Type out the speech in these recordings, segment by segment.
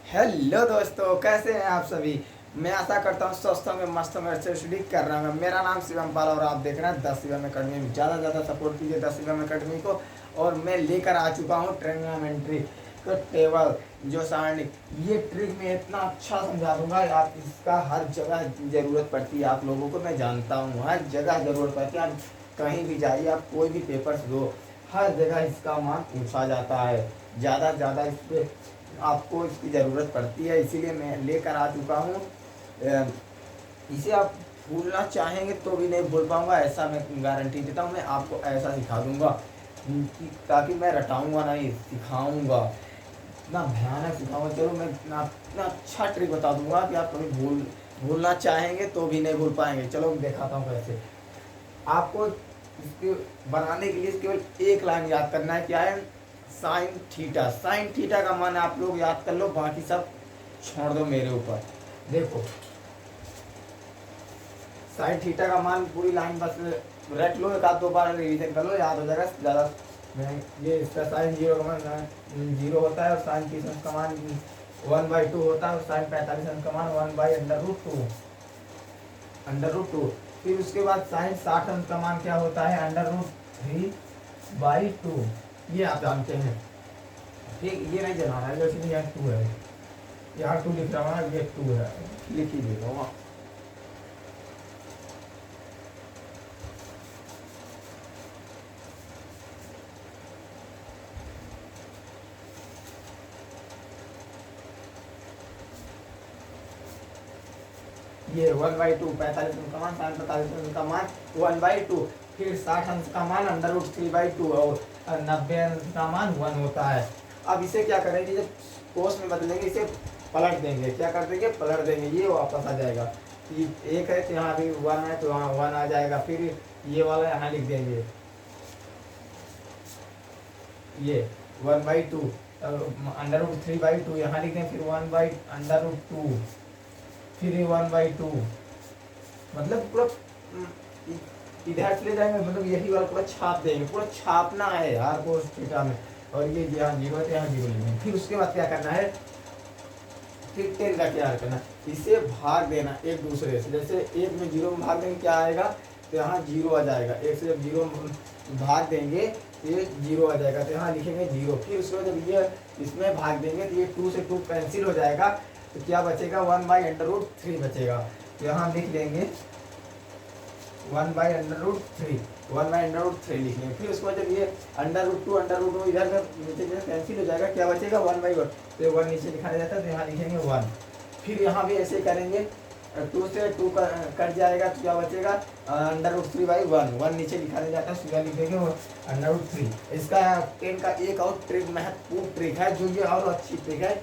Hello दोस्तों, कैसे हैं आप सभी। मैं आशा करता हूँ स्वस्थ होंगे, मस्त होंगे, अच्छे स्टडी कर रहे होंगे। मेरा नाम शिवम पाल और आप देख रहे हैं 10 शिवम अकेडमी। ज़्यादा से ज़्यादा सपोर्ट कीजिए 10 शिवम अकेडमी को। और मैं लेकर आ चुका हूँ ट्रिग्नोमेट्री तो टेबल जो सारणी, ये ट्रिक में इतना अच्छा समझा दूंगा। आप इसका हर जगह ज़रूरत पड़ती है आप लोगों को, मैं जानता हूँ हर जगह ज़रूरत पड़ती है। आप कहीं भी जाइए, आप कोई भी पेपर्स दो, हर जगह इसका मान पूछा जाता है। ज़्यादा से ज़्यादा इस पर आपको इसकी ज़रूरत पड़ती है, इसीलिए मैं लेकर आ चुका हूँ। इसे आप भूलना चाहेंगे तो भी नहीं भूल पाऊँगा, ऐसा मैं गारंटी देता हूँ। मैं आपको ऐसा सिखा दूँगा कि ताकि मैं रटाऊँगा नहीं, सिखाऊँगा, इतना भयानक सिखाऊँगा। चलो मैं इतना अच्छा ट्रिक बता दूँगा कि आप कभी भूलना चाहेंगे तो भी नहीं भूल पाएंगे। चलो मैं दिखाता हूँ कैसे। आपको इसके बनाने के लिए केवल एक लाइन याद करना है, क्या है, साइन थीटा। साइन थीटा का मान आप लोग याद कर लो, बाकी सब छोड़ दो मेरे ऊपर। देखो साइन थीटा का मान पूरी लाइन बस रट लो, एक आध दो बार रिवीजन कर लो, याद हो जाएगा ज़्यादा। ये इसका साइन 0 का मान 0 होता है, और साइन 30 अंश का मान 1/2 होता है, और साइन 45 अंश का मान 1/√2 √2। फिर उसके बाद साइन 60 अंश का मान क्या होता है, √3/2। ये आप जानते हैं, ठीक। ये नहीं जलाना है, जैसे यहाँ 2 है, यहाँ 2 लिख रहा हूँ, ये 2 है, लिख ही देगा वहाँ। ये 1/2, 45 अंश का मान, साइन 45 अंश का मान 1/2। फिर 60 अंश का मान √3/2, और 90 अंश का मान 1 होता है। अब इसे क्या करेंगे, जब कोस में बदलेंगे, इसे पलट देंगे। क्या कर देंगे, पलट देंगे, ये वापस आ जाएगा। कि एक है तो यहाँ भी 1 है, तो यहाँ 1 आ जाएगा। फिर ये वाला यहाँ लिख देंगे, ये 1/2, √3/2 यहाँ लिख देंगे। फिर 1/√2, फिर 1/2, मतलब पूरा इधर से ले जाएंगे, मतलब यही वाला पूरा छाप देंगे। पूरा छापना है यार कोस थीटा में। और ये यहाँ 0 है तो यहाँ 0 लेंगे। फिर उसके बाद क्या करना है, फिर 10 का क्या करना है, इसे भाग देना एक दूसरे से। जैसे 1 में 0 में भाग देंगे क्या आएगा, तो यहाँ 0 आ जाएगा। 1 से जब 0 में भाग देंगे तो ये 0 आ जाएगा, तो यहाँ लिखेंगे 0। फिर उसके बाद जब ये इसमें भाग देंगे तो ये 2 से 2 कैंसिल हो जाएगा, तो क्या बचेगा, 1/√3 बचेगा। तो यहाँ लिख लेंगे 1/√3 लिख लेंगे। फिर उसके बाद जब ये √2 इधर का नीचे कैंसिल हो जाएगा, क्या बचेगा, 1/1। तो 1 नीचे लिखा जाता है, तो यहाँ लिखेंगे 1। फिर यहाँ भी ऐसे करेंगे, 2 से 2 कट जाएगा, तो क्या बचेगा, √3/1। 1 नीचे लिखा जाता है, सीधा लिख देंगे √3। इसका 10 का एक और ट्रिक, महत्वपूर्ण ट्रिक है, जो ये और अच्छी ट्रिक है।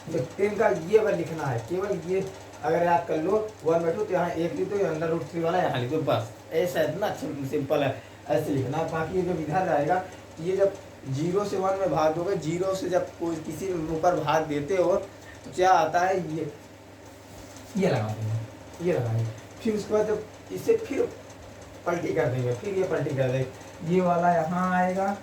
10 का ये बार लिखना है, केवल ये अगर याद कर लो 1/2, तो यहाँ 1 लिख दो, √3 वाला यहाँ लिख दो, बस। ऐसा इतना अच्छा सिंपल है, ऐसे लिखना है। बाकी ये जो इधर रहेगा, ये जब 0 से 1 में भाग दोगे, 0 से जब कोई किसी ऊपर भाग देते हो तो क्या आता है, ये लगा देंगे, ये लगाएंगे। फिर उसके बाद जब इसे फिर पलटी कर देंगे, फिर ये पलटी कर देंगे, ये वाला यहाँ आएगा,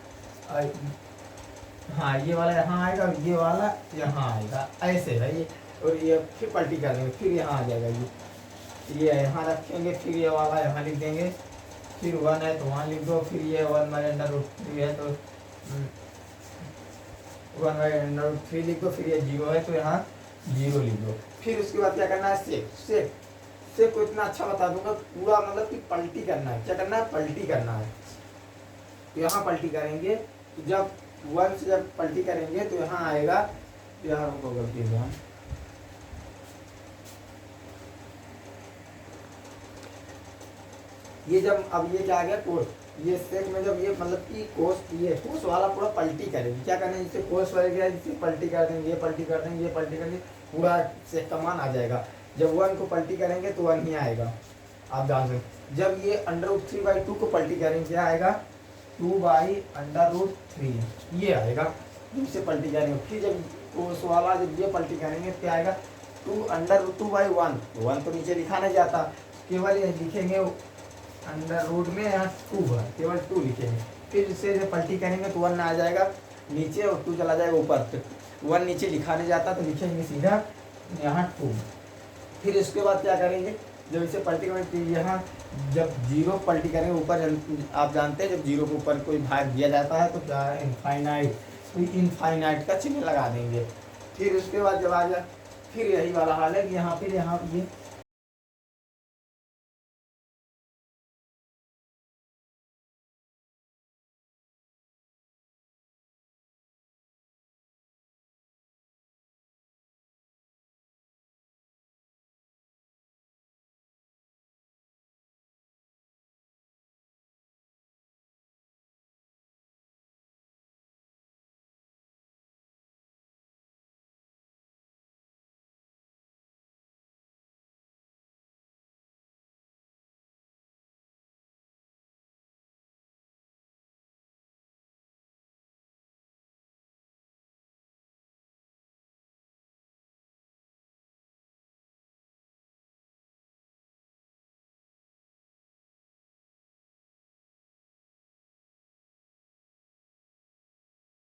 हाँ ये वाला यहाँ आएगा, और ये वाला यहाँ आएगा, ऐसे है ये। और ये फिर पलटी कर देंगे, फिर यहाँ आ जाएगा, ये यहाँ रखेंगे। फिर ये वाला यहाँ लिख देंगे, फिर 1 है तो वहाँ लिख दो। फिर ये 1/√3 है तो 1/√3 लिख दो। फिर ये 0 है तो यहाँ 0 लिख दो। फिर उसके बाद क्या करना है, सेक को इतना अच्छा बता दूंगा, पूरा मतलब कि पलटी करना है। क्या करना है, पलटी करना है। तो यहाँ पलटी करेंगे, तो जब 1 से जब पलटी करेंगे तो यहाँ आएगा, यहाँ को गलती है, ये जब अब ये क्या आ गया, कोस। ये सेक में जब ये मतलब कि कोस वाला पूरा पलटी करेंगे। क्या करेंगे, जिससे कोस वाले गया, जिससे पलटी कर देंगे, ये पलटी कर देंगे, ये पलटी करेंगे, पूरा सेक का मान आ जाएगा। जब 1 को पलटी करेंगे तो 1 ही आएगा, आप जान सकते। जब ये √3/2 को पलटी करेंगे, क्या आएगा, 2/√3, ये आएगा, इससे पलटी करेंगे। फिर जब कोस वाला जब ये पलटी करेंगे, क्या आएगा, 2√2/1। 1 तो नीचे लिखा नहीं जाता, केवल ये लिखेंगे अंडर रूट में, यहाँ 2 है, केवल 2 लिखेंगे। फिर इससे जब पलटी करेंगे तो 1 आ जाएगा नीचे, और 2 चला जाएगा ऊपर। वन नीचे लिखा नहीं जाता, तो लिखेंगे सीधा यहाँ 2। फिर इसके बाद क्या करेंगे, जब इसे पलटी करेंगे यहाँ जब जीरो पलटी करेंगे ऊपर, आप जानते हैं जब जीरो के ऊपर कोई भाग दिया जाता है तो क्या है इनफाइनाइट, तो इनफाइनाइट का चिन्ह लगा देंगे। फिर उसके बाद जब आ जाए फिर यही वाला हाल है कि यहाँ फिर यहाँ ये